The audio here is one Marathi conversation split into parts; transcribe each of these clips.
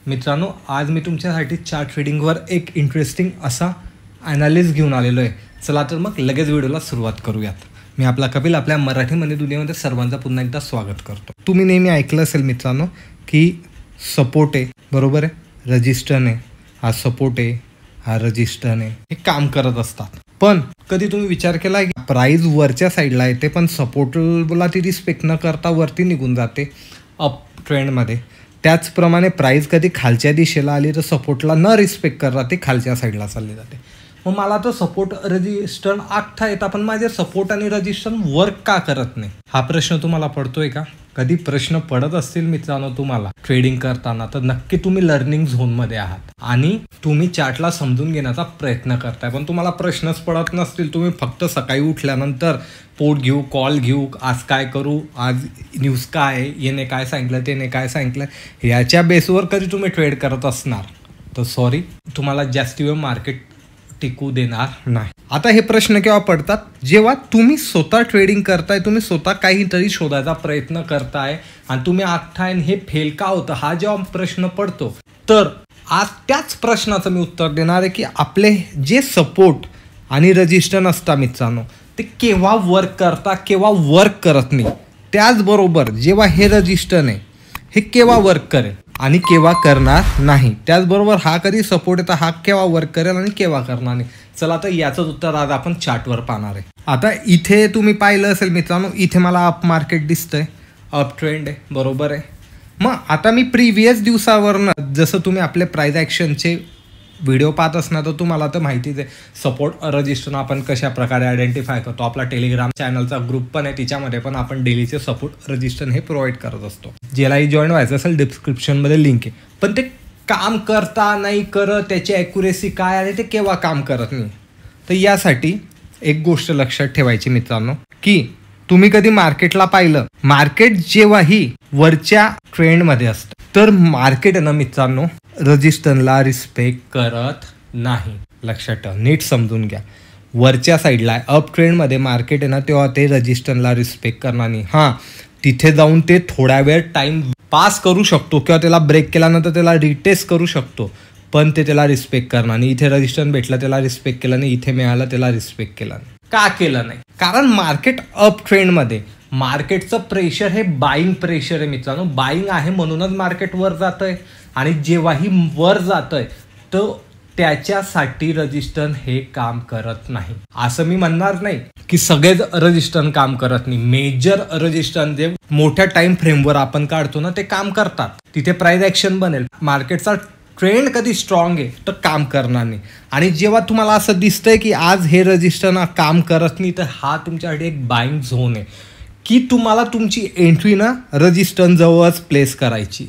मित्रांनो, आज मी तुमच्यासाठी चार्ट ट्रेडिंगवर एक इंटरेस्टिंग असा ॲनालिस्ट घेऊन आलेलो आहे. चला तर मग लगेच व्हिडिओला सुरुवात करूयात. मी आपला कपिल आपल्या मराठी मनी दुनियेमध्ये सर्वांचं पुन्हा एकदा स्वागत करतो. तुम्ही नेहमी ऐकलं असेल मित्रांनो की सपोर्ट आहे, बरोबर आहे, रजिस्टन आहे, हा सपोर्ट आहे, हा रजिस्टन आहे, हे काम करत असतात. पण कधी तुम्ही विचार केला की प्राईज वरच्या साईडला येते पण सपोर्टला ती रिस्पेक्ट न करता वरती निघून जाते अप ट्रेंडमध्ये. त्याचप्रमाणे प्राईज कधी खालच्या दिशेला आली तर सपोर्टला न रिस्पेक्ट करता ती खालच्या साईडला चालली जाते. मग मला तर सपोर्ट रजिस्टन आखता येतं पण माझे सपोर्ट आणि रजिस्टन वर्क का करत नाही, हा प्रश्न तुम्हाला पडतोय का? कधी प्रश्न पडत असतील मित्रांनो तुम्हाला ट्रेडिंग करताना, तर नक्की तुम्ही लर्निंग झोनमध्ये आहात आणि तुम्ही चार्टला समजून घेण्याचा प्रयत्न करताय. पण तुम्हाला प्रश्नच पडत नसतील, तुम्ही फक्त सकाळी उठल्यानंतर पोट घेऊ, कॉल घेऊ, आज काय करू, आज न्यूज काय आहे, याने काय सांगितलं, त्याने काय सांगितलं, याच्या बेसवर कधी तुम्ही ट्रेड करत असणार तर सॉरी, तुम्हाला जास्ती वेळ मार्केट टिकू देणार नाही. आता हे प्रश्न केव्हा पडतात? जेव्हा तुम्ही स्वतः ट्रेडिंग करताय, तुम्ही स्वतः काहीतरी शोधायचा प्रयत्न करताय आणि तुम्ही आखताय हे फेल का होतं, हा जेव्हा प्रश्न पडतो. तर आज त्याच प्रश्नाचं मी उत्तर देणार आहे की आपले जे सपोर्ट आणि रजिस्टन असतात मित्रांनो, ते केव्हा वर्क करतात, केव्हा वर्क करत नाही. त्याचबरोबर जेव्हा हे रजिस्टन आहे हे केव्हा वर्क करेल आणि केव्हा करणार नाही. त्याचबरोबर हा कधी सपोर्ट येतो, हा केव्हा वर्क करेल आणि केव्हा करणार नाही. चला तर याचंच उत्तर आज आपण चार्टवर पाहणार आहे. आता इथे तुम्ही पाहिलं असेल मित्रांनो, इथे मला अप मार्केट दिसतंय, अप ट्रेंड आहे, बरोबर आहे. मग आता मी प्रिव्हियस दिवसावरनं, जसं तुम्ही आपले प्राईज ॲक्शनचे व्हिडिओ पाहत असणार तर तुम्हाला तर माहितीच आहे सपोर्ट रजिस्टर आपण कशा प्रकारे आयडेंटिफाय करतो. आपला टेलिग्राम चॅनलचा ग्रुप पण आहे, तिच्यामध्ये पण आपण डेलीचे सपोर्ट रजिस्टर हे प्रोव्हाइड करत असतो. ज्यालाही जॉईन व्हायचं असेल डिस्क्रिप्शनमध्ये लिंक आहे. पण ते काम करता नाही करत, त्याची ॲक्युरेसी काय आणि ते केव्हा काम करत नाही. तर यासाठी एक गोष्ट लक्षात ठेवायची मित्रांनो की तुम्ही कधी मार्केटला पाहिलं, मार्केट जेव्हाही वरच्या ट्रेंडमध्ये असतं तर मार्केट आहे ना मित्रांनो रजिस्टरला रिस्पेक्ट करत नाही. लक्षात ठेवा, नीट समजून घ्या. वरच्या साईडला आहे अप ट्रेंडमध्ये मार्केट आहे ना, तेव्हा ते रजिस्टरला रिस्पेक्ट करणार नाही. हां, तिथे जाऊन ते थोड्या वेळ टाईम पास करू शकतो किंवा त्याला ब्रेक केल्यानंतर त्याला रिटेस्ट करू शकतो, पण ते त्याला रिस्पेक्ट करणार नाही. इथे रजिस्टर भेटलं त्याला रिस्पेक्ट केला नाही, इथे मिळालं त्याला रिस्पेक्ट केला नाही. का केलं नाही? कारण मार्केट अप ट्रेंडमध्ये मार्केटचं प्रेशर हे बाईंग प्रेशर आहे मित्रांनो. बाईंग आहे म्हणूनच मार्केट वर जातंय आणि जेव्हाही वर जातंय तर त्याच्यासाठी रजिस्टर हे काम करत नाही. असं मी म्हणणार नाही की सगळेच रजिस्टर काम करत नाही. मेजर रजिस्टर जे मोठ्या टाइम फ्रेमवर आपण काढतो ना, ते काम करतात. तिथे प्राइस ॲक्शन बनेल, मार्केटचा ट्रेंड कधी स्ट्रॉंग आहे तर काम करणार नाही. आणि जेव्हा तुम्हाला असं दिसतंय की आज हे रजिस्टर काम करत नाही, तर हा तुमच्यासाठी एक बाईंग झोन आहे की तुम्हाला तुमची एंट्री ना रजिस्टर जवळच प्लेस करायची,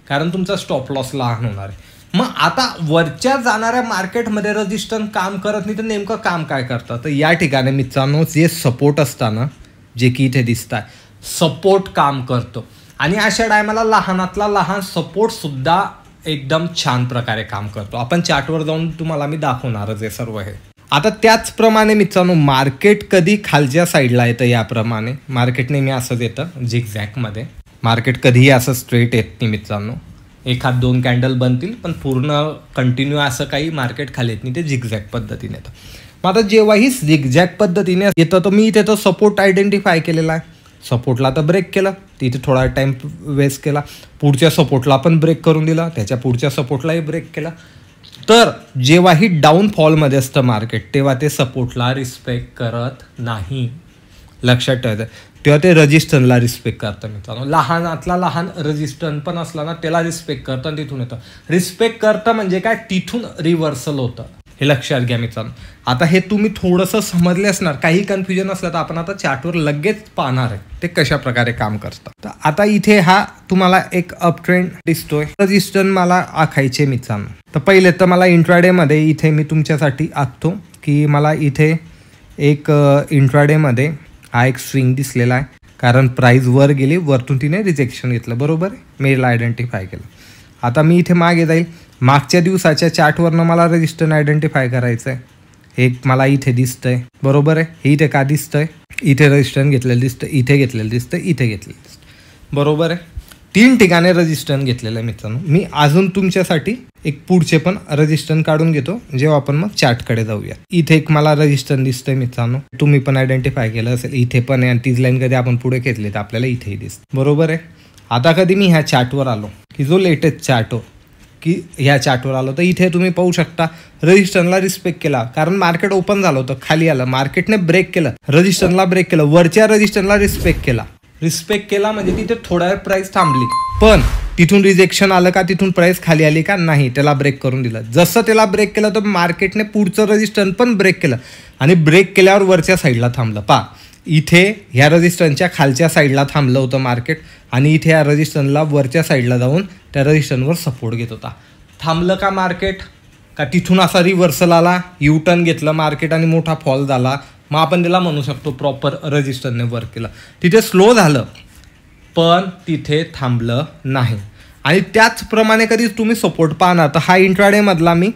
कारण तुमचा स्टॉप लॉस लहान होणार आहे. मग आता वरच्या जाणाऱ्या मार्केटमध्ये रजिस्टर काम करत नाही तर नेमकं काम काय करतं? तर या ठिकाणी मित्रांनो जे सपोर्ट असताना, जे की इथे दिसत आहे, सपोर्ट काम करतो. आणि अशा टायमाला लहानातला लहान सपोर्ट सुद्धा एकदम छान प्रकारे काम करतो. आपण चार्टवर जाऊन तुम्हाला मी दाखवणारच आहे सर्व हे. आता त्याचप्रमाणे मित्रांनो मार्केट कधी खालच्या साईडला येतं, याप्रमाणे मार्केट नेहमी असंच येतं झिगझॅगमध्ये. मार्केट कधीही असं स्ट्रेट येत नाही मित्रांनो. एखाद दोन कॅन्डल बनतील पण पूर्ण कंटिन्यू असं काही मार्केट खाली येत नाही, ते झिगझॅग पद्धतीने येतं. मग आता जेव्हाही झिगझॅग पद्धतीने येतं तर मी इथे तो सपोर्ट आयडेंटिफाय केलेला आहे. सपोर्टला तर ब्रेक केलं, तिथे थोडा टाईम वेस्ट केला, पुढच्या सपोर्टला पण ब्रेक करून दिला, त्याच्या पुढच्या सपोर्टलाही ब्रेक केला. तर जेव्हाही डाऊनफॉलमध्ये असतं मार्केट तेव्हा ते सपोर्टला रिस्पेक्ट करत नाही. लक्षात ठेवायचं. तेव्हा ते रजिस्टरला रिस्पेक्ट करतं मित्रांनो. लहानातला लहान रजिस्टर पण असला ना त्याला रिस्पेक्ट करतं आणि तिथून येतं. रिस्पेक्ट करतं म्हणजे काय, तिथून रिव्हर्सल होतं, हे लक्षात घ्या मित्रांनो. आता हे तुम्ही थोडंसं समजले असणार. काही कन्फ्युजन असलं तर आपण आता चार्टवर लगेच पाहणार आहे ते कशा प्रकारे काम करतं. तर आता इथे हा तुम्हाला एक अप ट्रेंड दिसतोय, रजिस्टर मला आखायचे मित्रांनो. तर पहिले तर मला इंट्राडेमध्ये इथे मी तुमच्यासाठी आखतो की मला इथे एक इंट्राडेमध्ये हा एक स्विंग दिसलेला आहे, कारण प्राईज वर गेली, वरतून तिने रिजेक्शन घेतलं, बरोबर आहे, मेलला आयडेंटिफाय केलं. आता मी इथे मागे जाईल, मागच्या दिवसाच्या चार्टवरनं मला रजिस्टर आयडेंटिफाय करायचं आहे. हे मला इथे दिसतंय, बरोबर आहे. हे इथे का दिसतंय? इथे रजिस्टर घेतलेलं दिसतं, इथे घेतलेलं दिसतं, इथे घेतलेलं दिसतं, बरोबर आहे. 3 ठिकाणी रजिस्टन्स घेतलेलं आहे मित्रांनो. मी अजून तुमच्यासाठी एक पुढचे पण रजिस्टन्स काढून घेतो जेव्हा आपण मग चार्टकडे जाऊया. इथे एक मला रजिस्टन्स दिसतंय मित्रांनो, तुम्ही पण आयडेंटिफाय केलं असेल. इथे पण आहे आणि तीच लाईन कधी आपण पुढे घेतली तर आपल्याला इथेही दिसतं, बरोबर आहे. आता कधी मी ह्या चार्टवर आलो की जो लेटेस्ट चार्ट की ह्या चार्टवर आलो तर इथे तुम्ही पाहू शकता रजिस्टन्सला रिस्पेक्ट केला, कारण मार्केट ओपन झालं होतं, खाली आलं, मार्केटने ब्रेक केलं, रजिस्टन्सला ब्रेक केलं, वरच्या रजिस्टन्सला रिस्पेक्ट केला म्हणजे तिथे थोडा वेळ प्राइस थांबली, पण तिथून रिजेक्शन आलं का, तिथून प्राइस खाली आली का, नाही, त्याला ब्रेक करून दिलं. जसं त्याला ब्रेक केलं तर मार्केटने पुढचं रजिस्टन्स पण ब्रेक केलं आणि ब्रेक केल्यावर वरच्या साईडला थांबलं. पहा इथे ह्या रजिस्टन्सच्या खालच्या साईडला थांबलं होतं मार्केट आणि इथे ह्या रजिस्टन्सला वरच्या साईडला जाऊन त्या रजिस्टन्सवर सपोर्ट घेत होता. थांबलं का मार्केट, का तिथून असा रिव्हर्सल आला, यू टर्न घेतलं मार्केट आणि मोठा फॉल झाला, मग आपण त्याला म्हणू शकतो प्रॉपर रजिस्टरने वर्क केलं. तिथे स्लो झालं पण तिथे थांबलं नाही. आणि त्याचप्रमाणे कधी तुम्ही सपोर्ट पाहणार तर हा इंट्राडेमधला मी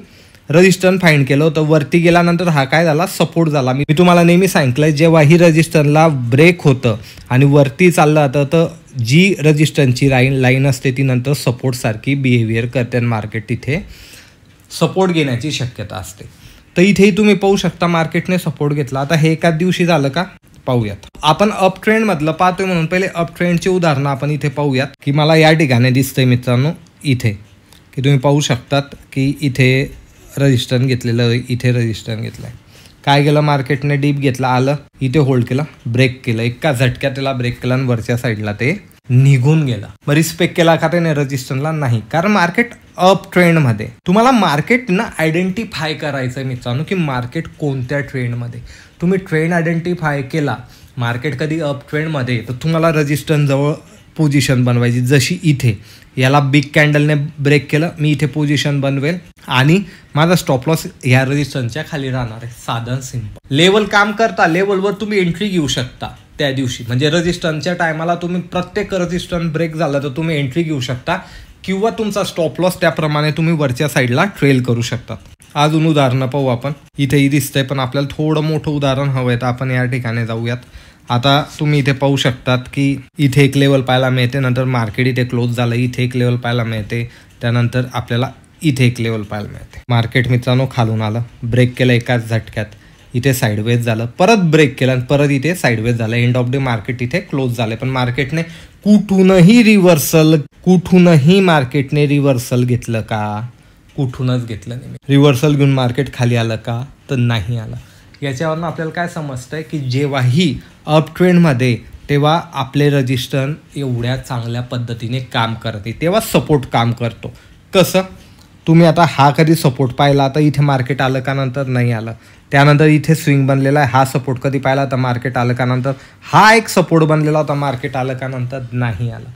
रजिस्टन्स फाइंड केलं होतं, वरती गेल्यानंतर हा काय झाला, सपोर्ट झाला. मी तुम्हाला नेहमी सांगितलं जेव्हा ही रजिस्टन्सला ब्रेक होतं आणि वरती चाललं जातं तर जी रजिस्टन्सची लाईन असते ती नंतर सपोर्टसारखी बिहेवियर करते आणि मार्केट तिथे सपोर्ट घेण्याची शक्यता असते. तर इथेही तुम्ही पाहू शकता मार्केटने सपोर्ट घेतला. आता हे एकाच दिवशी झालं का पाहूयात. आपण अप ट्रेंडमधलं पाहतोय म्हणून पहिले अप ट्रेंडची उदाहरणं आपण इथे पाहूयात की मला या ठिकाणी दिसतंय मित्रांनो, इथे की तुम्ही पाहू शकतात की इथे रजिस्टन्स घेतलेलं, इथे रजिस्टन्स घेतलं आहे. काय केलं मार्केटने, डीप घेतला, आलं, इथे होल्ड केलं, ब्रेक केलं, एका झटक्यात त्याला ब्रेक केला आणि वरच्या साईडला ते निघून गेला. मग रिस्पेक्ट केला का त्याने रजिस्टन्सला, नाही, कारण मार्केट अप ट्रेंडमध्ये. तुम्हाला मार्केट ना आयडेंटिफाय करायचं आहे मित्रांनो की मार्केट कोणत्या ट्रेंडमध्ये. तुम्ही ट्रेंड आयडेंटिफाय केला, मार्केट कधी अप ट्रेंडमध्ये, तर तुम्हाला रजिस्टन्स जवळ पोझिशन बनवायची. जशी इथे याला बिग कॅन्डलने ब्रेक केलं, मी इथे पोझिशन बनवेल आणि माझा स्टॉप लॉस ह्या रजिस्टन्सच्या खाली राहणार आहे. साधन सिंपल. लेवल काम करता, लेवलवर तुम्ही एंट्री घेऊ शकता त्या दिवशी, म्हणजे रजिस्टन्सच्या टायमाला तुम्ही प्रत्येक रजिस्टन्स ब्रेक झाला तर तुम्ही एंट्री घेऊ शकता किंवा तुमचा स्टॉप लॉस त्याप्रमाणे तुम्ही वरच्या साईडला ट्रेल करू शकता. अजून उदाहरणं पाहू आपण. इथेही दिसतंय पण आपल्याला थोडं मोठं उदाहरण हवं आहे तर आपण या ठिकाणी जाऊयात. आता तुम्ही इथे पाहू शकतात की इथे एक लेवल पाहायला मिळते, नंतर मार्केट इथे क्लोज झालं, इथे एक लेवल पाहायला मिळते, त्यानंतर आपल्याला इथे एक लेवल पाहायला मिळते. मार्केट मित्रांनो खालून आलं, ब्रेक केलं एकाच झटक्यात, इथे साईडवेज झालं, परत ब्रेक केलं आणि परत इथे साईडवेज झालं. एंड ऑफ डे मार्केट इथे क्लोज झाले, पण मार्केटने कुठूनही मार्केटने रिव्हर्सल घेतलं का, कुठूनच घेतलं नाही. रिव्हर्सल घेऊन मार्केट खाली आलं का, तर नाही आलं. याच्यावरून आपल्याला काय समजतंय की जेव्हाही अप ट्रेंडमध्ये तेव्हा आपले रजिस्टन्स एवढ्या चांगल्या पद्धतीने काम करते, तेव्हा सपोर्ट काम करतो. कसं, तुम्ही आता हा कधी सपोर्ट पाहिला, आता इथे मार्केट आलं का, नंतर नाही आलं, त्यानंतर इथे स्विंग बनलेला आहे, हा सपोर्ट कधी पाहिला तर मार्केट आलं का, नंतर हा एक सपोर्ट बनलेला होता, मार्केट आलं का, नंतर नाही आलं.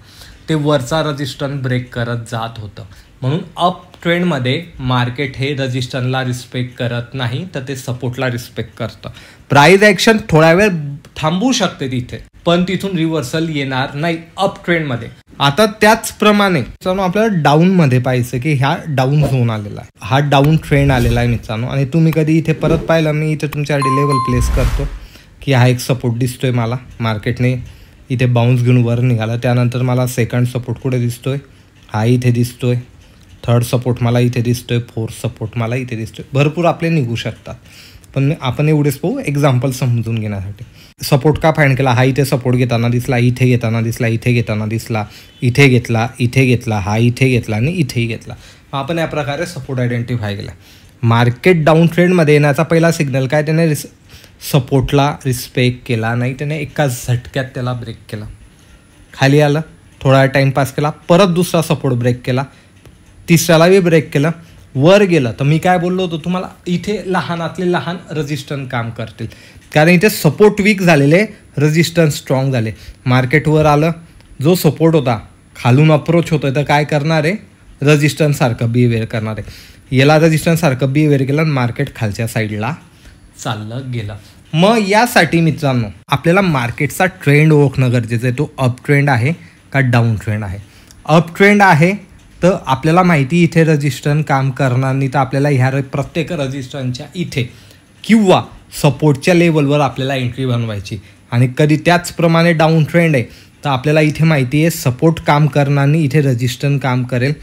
ते वरचा रजिस्टन्स ब्रेक करत जात होतं. म्हणून अप ट्रेंडमध्ये मार्केट हे रजिस्टन्सला रिस्पेक्ट करत नाही तर ते सपोर्टला रिस्पेक्ट करतं. प्राइस ॲक्शन थोडा वेळ थांबू शकते तिथे, पण तिथून रिव्हर्सल येणार नाही अप ट्रेंडमध्ये. आता त्याचप्रमाणे मित्रांनो आपल्याला डाऊनमध्ये पाहायचं की ह्या डाऊन झोन आलेला आहे, हा डाऊन ट्रेंड आलेला आहे मित्रांनो. आणि तुम्ही कधी इथे परत पाहिलं, मी इथे तुमच्यासाठी लेवल प्लेस करतो की हा एक सपोर्ट दिसतोय मला, मार्केटने इथे बाउन्स घेऊन वर निघाला, त्यानंतर मला सेकंड सपोर्ट कुठे दिसतोय, हा इथे दिसतोय, थर्ड सपोर्ट मला इथे दिसतोय, फोर्थ सपोर्ट मला इथे दिसतोय. भरपूर आपले निघू शकतात, पण आपण एवढेच पाहू एक्झाम्पल समजून घेण्यासाठी. सपोर्ट का फाइंड केला, हा इथे सपोर्ट घेताना दिसला, इथे घेताना दिसला, इथे घेताना दिसला, इथे घेतला, इथे घेतला, हा इथे घेतला आणि इथेही घेतला. आपण या प्रकारे सपोर्ट आयडेंटिफाय केला. मार्केट डाऊन ट्रेंडमध्ये येण्याचा पहिला सिग्नल काय, त्याने सपोर्टला रिस्पेक्ट केला नाही, त्याने एका झटक्यात त्याला ब्रेक केला, खाली आलं, थोडा टाईमपास केला, परत दुसरा सपोर्ट ब्रेक केला, तिसऱ्यालाही ब्रेक केलं, वर गेलं. तर मी काय बोललो होतो तुम्हाला, इथे लहानातले लहान रजिस्टन्स काम करतील, कारण इथे सपोर्ट वीक झालेले, रजिस्टन्स स्ट्रॉंग झाले. मार्केट वर आलं, जो सपोर्ट होता खालून अप्रोच होतोय तर काय करणार आहे, रजिस्टन्स सारखं बिहेवियर करणार आहे. याला रजिस्टन्स सारखं बिहेवियर केलं आणि मार्केट खालच्या साईडला चाललं गेलं. मग यासाठी मित्रांनो आपल्याला मार्केटचा ट्रेंड ओळखणं गरजेचं आहे. तो अप ट्रेंड आहे का डाऊन ट्रेंड आहे. अप ट्रेंड आहे तर आपल्याला माहिती इथे रजिस्टन्स काम करणार नाही, तर आपल्याला ह्या प्रत्येक रजिस्टन्सच्या इथे किंवा सपोर्टच्या लेवलवर आपल्याला एंट्री बनवायची. आणि कधी त्याचप्रमाणे डाऊन ट्रेंड आहे तर आपल्याला इथे माहिती आहे सपोर्ट काम करणार नाही, इथे रेजिस्टन्स काम करेल.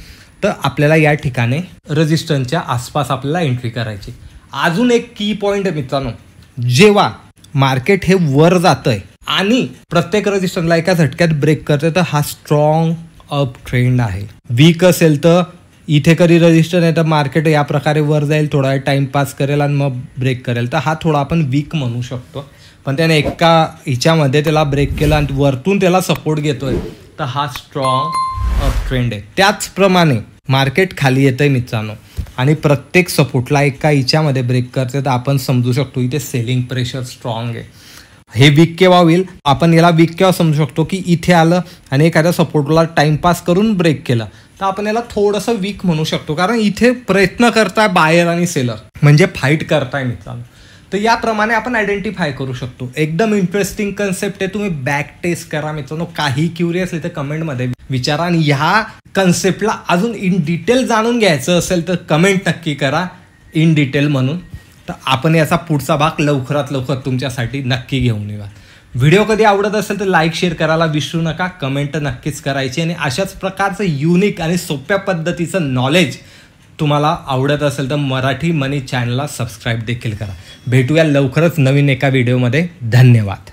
तर आपल्याला या ठिकाणी रेजिस्टन्सच्या आसपास आपल्याला एंट्री करायची. अजून एक की पॉईंट आहे मित्रांनो, जेव्हा मार्केट हे वर जातंय आणि प्रत्येक रेजिस्टन्सला एका झटक्यात ब्रेक करतंय तर हा स्ट्रॉंग अप ट्रेंड आहे. वीक असेल तर इथे कधी रेजिस्टन्स आहे तर मार्केट या प्रकारे वर जाईल, थोडा वेळ टाइमपास करेल आणि मग ब्रेक करेल. तर हा थोडा आपण वीक म्हणू शकतो. पण त्याने एका हिच्यामध्ये त्याला ब्रेक केला आणि वरतून त्याला सपोर्ट घेतोय तर हा स्ट्रॉंग अप ट्रेंड आहे. त्याचप्रमाणे मार्केट खाली येतंय मित्रांनो आणि प्रत्येक सपोर्टला एका हिच्यामध्ये ब्रेक करते तर आपण समजू शकतो इथे सेलिंग प्रेशर स्ट्रॉंग आहे. हे वीक केव्हा होईल, आपण याला वीक केव्हा समजू शकतो की इथे आलं आणि एखाद्या सपोर्टला टाइमपास करून ब्रेक केला तर आपण याला थोडंसं वीक म्हणू शकतो, कारण इथे प्रयत्न करताय बायर आणि सेलर, म्हणजे फाईट करताय मित्रांनो. तर याप्रमाणे आपण आयडेंटिफाय करू शकतो. एकदम इंटरेस्टिंग कन्सेप्ट आहे. तुम्ही बॅक टेस्ट करा मित्रांनो. काही क्युरियस आहे तर कमेंटमध्ये विचारा आणि ह्या कन्सेप्टला अजून इन डिटेल जाणून घ्यायचं असेल तर कमेंट नक्की करा इन डिटेल म्हणून. तर आपण याचा पुढचा भाग लवकरात लवकर तुमच्यासाठी नक्की घेऊन येऊया. व्हिडिओ कधी आवडत असेल तर लाईक शेअर करायला विसरू नका, कमेंट नक्कीच करायची आणि अशाच प्रकारचं युनिक आणि सोप्या पद्धतीचं नॉलेज तुम्हाला आवडत असेल तर मराठी मनी चॅनलला सबस्क्राईब देखील करा. भेटूया लवकरच नवीन एका व्हिडिओमध्ये. धन्यवाद.